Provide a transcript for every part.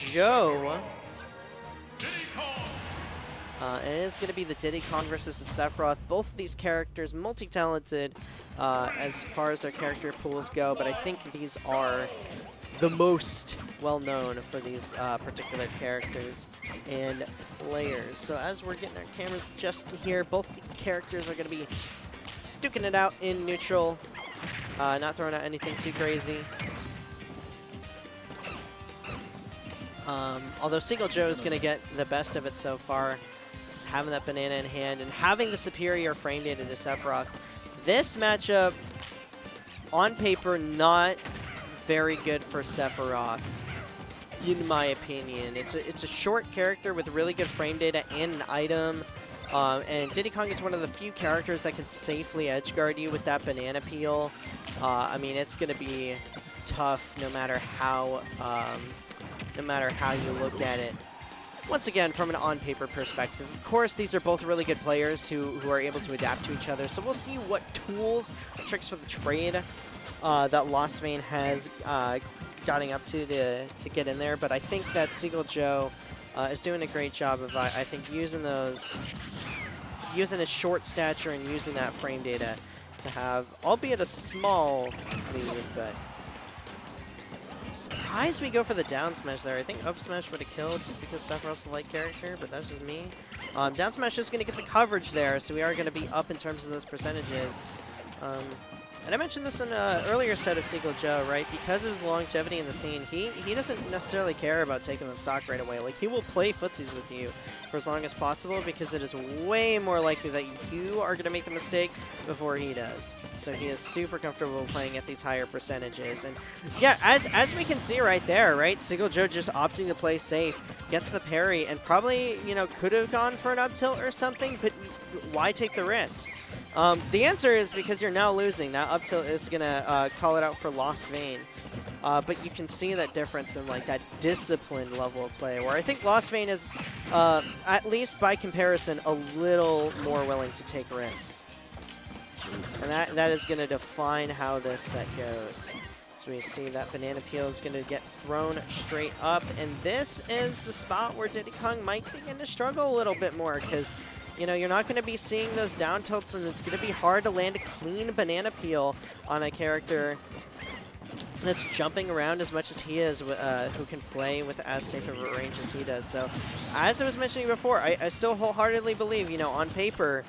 Joe. And it is going to be the Diddy Kong versus the Sephiroth. Both of these characters multi-talented as far as their character pools go, but I think these are the most well-known for these particular characters and players. So as we're getting our cameras adjusted here, both these characters are going to be duking it out in neutral, not throwing out anything too crazy. Although Seagull Joe is going to get the best of it so far, just having that banana in hand and having the superior frame data to Sephiroth. This matchup, on paper, not very good for Sephiroth, in my opinion. It's a short character with really good frame data and an item, and Diddy Kong is one of the few characters that can safely edgeguard you with that banana peel. I mean, it's going to be tough no matter how you look at it. Once again, from an on-paper perspective, of course, these are both really good players who are able to adapt to each other. So we'll see what tools, tricks for the trade that Lostvayne has gotten up to get in there. But I think that Seagull Joe is doing a great job of, I think, using his short stature and using that frame data to have, albeit a small lead, but surprised we go for the down smash there. I think up smash would have killed just because Sephiroth's a light character, but that's just me. Down smash is going to get the coverage there, so we are going to be up in terms of those percentages. And I mentioned this in an earlier set of Seagull Joe, right? Because of his longevity in the scene, he doesn't necessarily care about taking the stock right away. Like, he will play footsies with you for as long as possible because it is way more likely that you are going to make the mistake before he does. So he is super comfortable playing at these higher percentages. And yeah, as we can see right there, right? Seagull Joe just opting to play safe, gets the parry, and probably, you know, could have gone for an up tilt or something, but why take the risk? The answer is because you're now losing. That up tilt is going to call it out for Lostvayne. But you can see that difference in like that disciplined level of play, where I think Lostvayne is, at least by comparison, a little more willing to take risks. And that is going to define how this set goes. So we see that banana peel is going to get thrown straight up. And this is the spot where Diddy Kong might begin to struggle a little bit more because, you know, you're not going to be seeing those down tilts, and it's going to be hard to land a clean banana peel on a character that's jumping around as much as he is, who can play with as safe of a range as he does. So, as I was mentioning before, I still wholeheartedly believe, you know, on paper,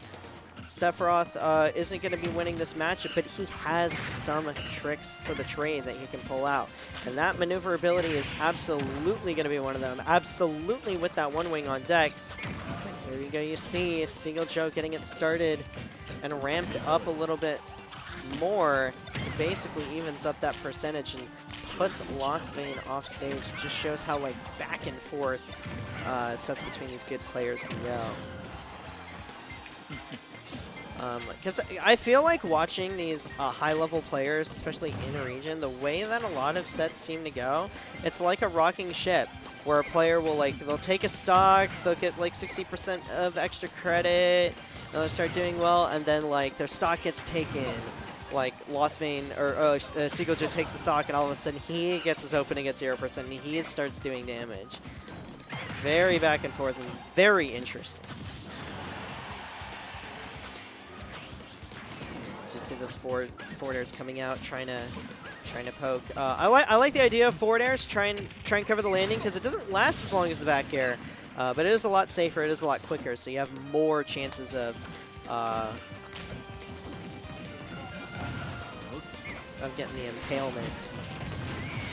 Sephiroth isn't going to be winning this matchup, but he has some tricks for the trade that he can pull out. And that maneuverability is absolutely going to be one of them. Absolutely with that one wing on deck. There you go, you see Seagull Joe getting it started and ramped up a little bit more. So basically evens up that percentage and puts Lostvayne off stage. It just shows how like back and forth sets between these good players can go. Because I feel like watching these high-level players, especially in the region, the way that a lot of sets seem to go, it's like a rocking ship, where a player will, like, they'll take a stock, they'll get, like, 60% of extra credit, and they'll start doing well, and then, like, their stock gets taken. Like, Lostvayne, or Seagull Joe takes the stock, and all of a sudden he gets his opening at 0%, and he starts doing damage. It's very back and forth and very interesting. Just see this forward airs coming out, trying to poke. I like the idea of forward airs. Try and cover the landing because it doesn't last as long as the back air, but it is a lot safer. It is a lot quicker, so you have more chances of getting the impalement.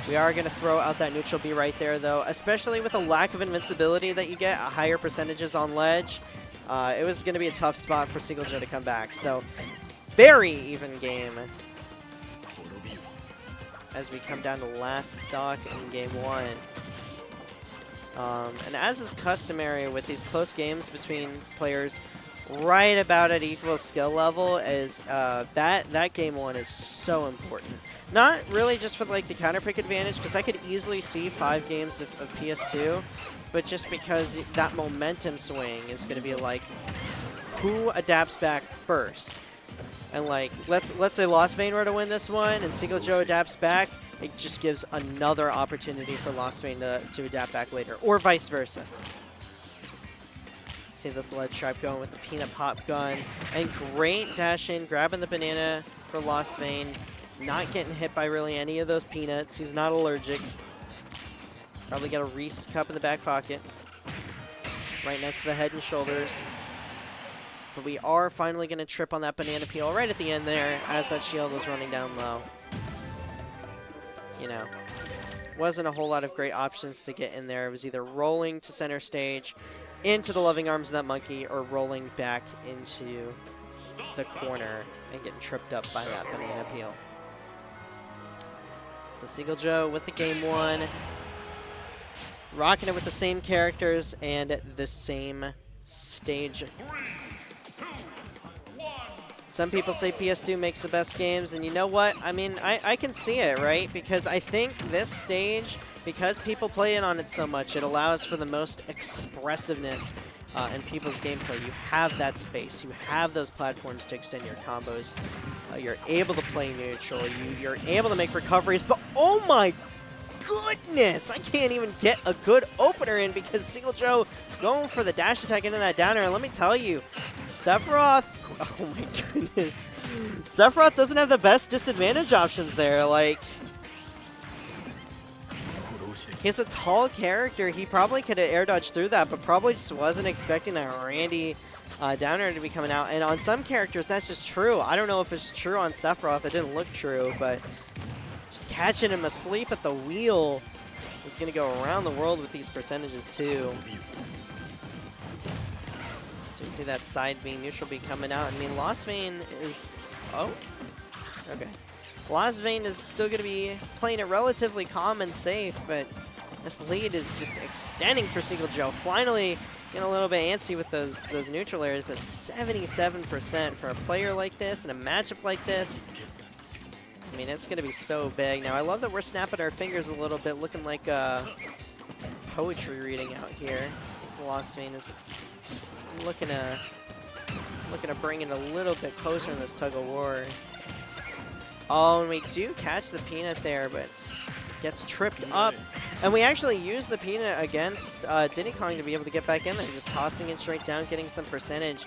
We are going to throw out that neutral B right there, though, especially with the lack of invincibility that you get, higher percentages on ledge. It was going to be a tough spot for Seagull Joe to come back. So very even game as we come down to last stock in game one. And as is customary with these close games between players right about at equal skill level, is that game one is so important. Not really just for like the counter pick advantage, because I could easily see 5 games of PS2, but just because that momentum swing is going to be like, who adapts back first? And like, let's say Lostvayne were to win this one and Seagull Joe adapts back, it just gives another opportunity for Lostvayne to adapt back later, or vice versa. See this ledge trap going with the peanut pop gun, and great dash in, grabbing the banana for Lostvayne, not getting hit by really any of those peanuts. He's not allergic. Probably got a Reese's cup in the back pocket, right next to the head and shoulders. But we are finally going to trip on that banana peel right at the end there as that shield was running down low. You know, wasn't a whole lot of great options to get in there. It was either rolling to center stage, into the loving arms of that monkey, or rolling back into the corner and getting tripped up by that banana peel. So Seagull Joe with the game one, rocking it with the same characters and the same stage. Some people say PS2 makes the best games, and you know what? I mean, I can see it, right? Because I think this stage, because people play it on it so much, it allows for the most expressiveness in people's gameplay. You have that space. You have those platforms to extend your combos. You're able to play neutral. You're able to make recoveries, but oh my goodness! I can't even get a good opener in because Seagull Joe going for the dash attack into that downer. And let me tell you, Sephiroth, oh my goodness. Sephiroth doesn't have the best disadvantage options there. Like, he's a tall character. He probably could have air dodged through that, but probably just wasn't expecting that Randy downer to be coming out. And on some characters, that's just true. I don't know if it's true on Sephiroth. It didn't look true, but just catching him asleep at the wheel is going to go around the world with these percentages, too. So you see that side B, neutral B coming out. I mean, Lostvayne is... Oh. Okay. Lostvayne is still going to be playing it relatively calm and safe, but this lead is just extending for Seagull Joe. Finally getting a little bit antsy with those neutral airs, but 77% for a player like this and a matchup like this. I mean, it's going to be so big. Now, I love that we're snapping our fingers a little bit, looking like poetry reading out here. This Lostvayne is looking to bring it a little bit closer in this tug-of-war. Oh, and we do catch the peanut there, but gets tripped up. And we actually use the peanut against Diddy Kong to be able to get back in there, just tossing it straight down, getting some percentage.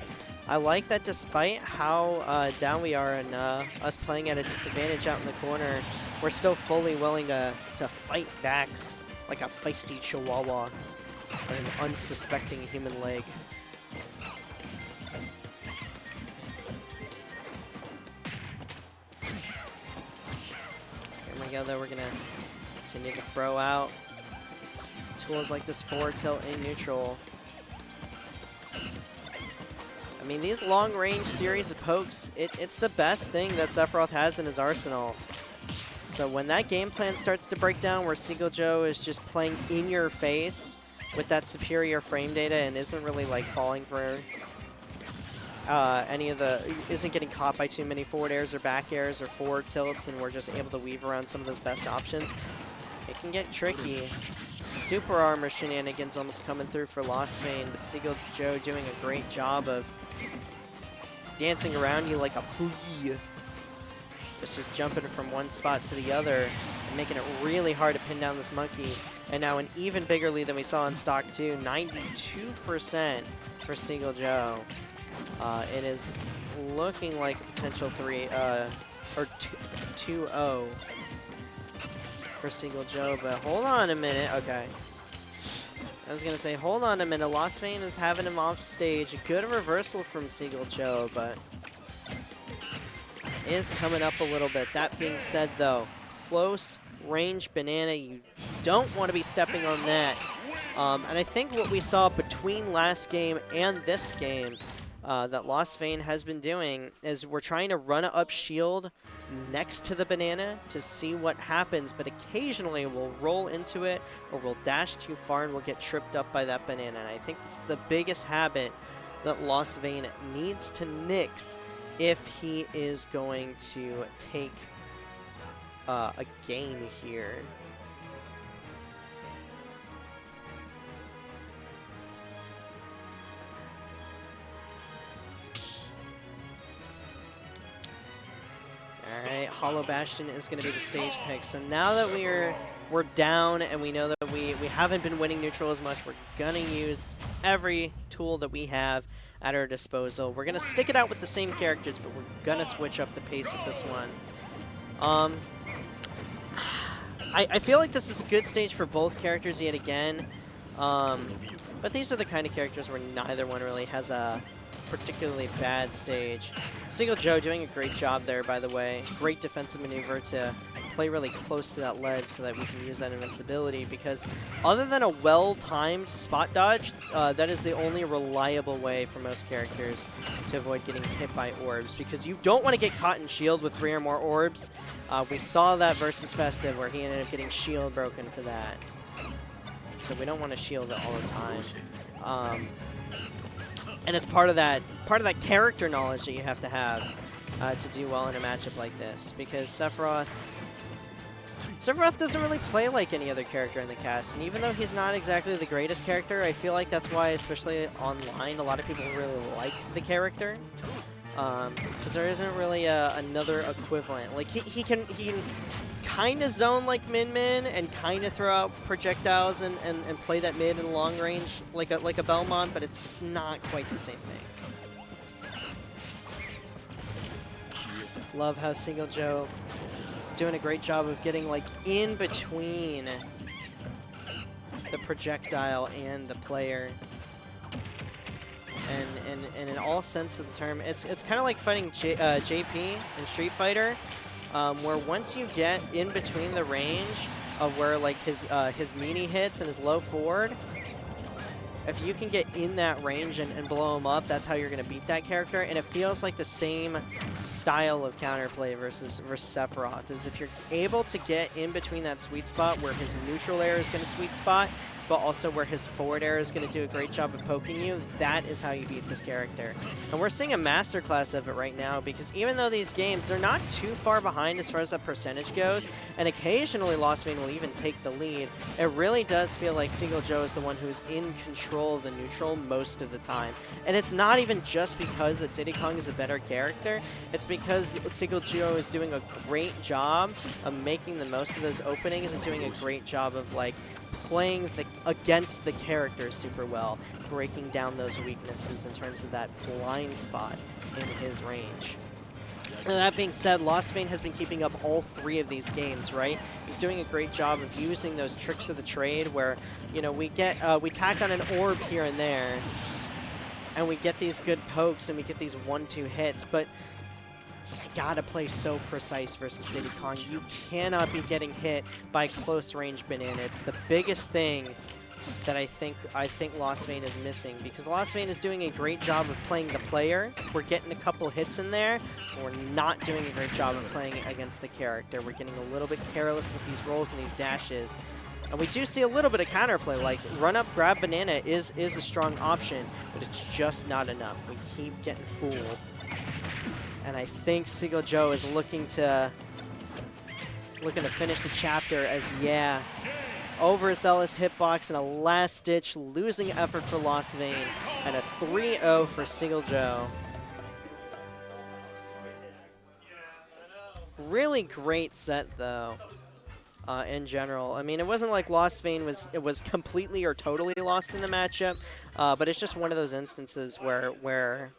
I like that despite how down we are and us playing at a disadvantage out in the corner, we're still fully willing to fight back like a feisty chihuahua or an unsuspecting human leg. Here we go, though. We're going to continue to throw out tools like this forward tilt in neutral. I mean, these long-range series of pokes, it's the best thing that Sephiroth has in his arsenal. So when that game plan starts to break down, where Seagull Joe is just playing in your face with that superior frame data and isn't really like falling for isn't getting caught by too many forward airs or back airs or forward tilts, and we're just able to weave around some of those best options, it can get tricky. Super armor shenanigans almost coming through for Lostvayne, but Seagull Joe doing a great job of dancing around you like a flea. It's just jumping from one spot to the other and making it really hard to pin down this monkey. And now an even bigger lead than we saw in Stock 2, 92% for Seagull Joe. It is looking like a potential 2-0 for Seagull Joe, but hold on a minute. Okay. I was going to say, hold on a minute. Lostvayne is having him off stage. A good reversal from Seagull Joe, but is coming up a little bit. That being said, though, close range banana, you don't want to be stepping on that. And I think what we saw between last game and this game that Lostvayne has been doing is we're trying to run up shield next to the banana to see what happens, but occasionally we'll roll into it or we'll dash too far and we'll get tripped up by that banana. And I think it's the biggest habit that Lostvayne needs to nix if he is going to take a game here. Alright, Hollow Bastion is going to be the stage pick. So now that we're down and we know that we haven't been winning neutral as much, we're going to use every tool that we have at our disposal. We're going to stick it out with the same characters, but we're going to switch up the pace with this one. I feel like this is a good stage for both characters yet again. But these are the kind of characters where neither one really has a particularly bad stage. Seagull Joe doing a great job there, by the way. Great defensive maneuver to play really close to that ledge so that we can use that invincibility, because other than a well-timed spot dodge, that is the only reliable way for most characters to avoid getting hit by orbs, because you don't want to get caught in shield with 3 or more orbs. We saw that versus Festive where he ended up getting shield broken for that. So we don't want to shield it all the time. And it's part of that character knowledge that you have to do well in a matchup like this, because Sephiroth doesn't really play like any other character in the cast, and even though he's not exactly the greatest character, I feel like that's why, especially online, a lot of people really like the character, because there isn't really another equivalent. Like he can kind of zone like Min Min and kind of throw out projectiles and play that mid and long range like a Belmont, but it's not quite the same thing. Love how Seagull Joe doing a great job of getting like in between the projectile and the player. And in all sense of the term, it's kind of like fighting JP in Street Fighter, where once you get in between the range of where like his meanie hits and his low forward, if you can get in that range and blow him up, that's how you're going to beat that character. And it feels like the same style of counterplay versus Sephiroth, is if you're able to get in between that sweet spot where his neutral air is going to sweet spot, but also where his forward air is going to do a great job of poking you, that is how you beat this character. And we're seeing a masterclass of it right now, because even though these games, they're not too far behind as far as that percentage goes, and occasionally Lostvayne will even take the lead, it really does feel like Seagull Joe is the one who's in control of the neutral most of the time. And it's not even just because that Diddy Kong is a better character, it's because Seagull Joe is doing a great job of making the most of those openings and doing a great job of like playing against the character super well, breaking down those weaknesses in terms of that blind spot in his range. And that being said, Lostvayne has been keeping up all 3 of these games, right? He's doing a great job of using those tricks of the trade where, you know, we tack on an orb here and there, and we get these good pokes and we get these 1-2 hits, but you gotta play so precise versus Diddy Kong. You cannot be getting hit by close range banana. It's the biggest thing that I think Lostvayne is missing, because Lostvayne is doing a great job of playing the player. We're getting a couple hits in there, but we're not doing a great job of playing against the character. We're getting a little bit careless with these rolls and these dashes. And we do see a little bit of counterplay, like run up, grab banana is a strong option, but it's just not enough. We keep getting fooled. And I think Seagull Joe is looking to finish the chapter as, yeah, overzealous hitbox and a last-ditch losing effort for Lostvayne, and a 3-0 for Seagull Joe. Really great set, though, in general. I mean, it wasn't like Lostvayne was completely or totally lost in the matchup, but it's just one of those instances where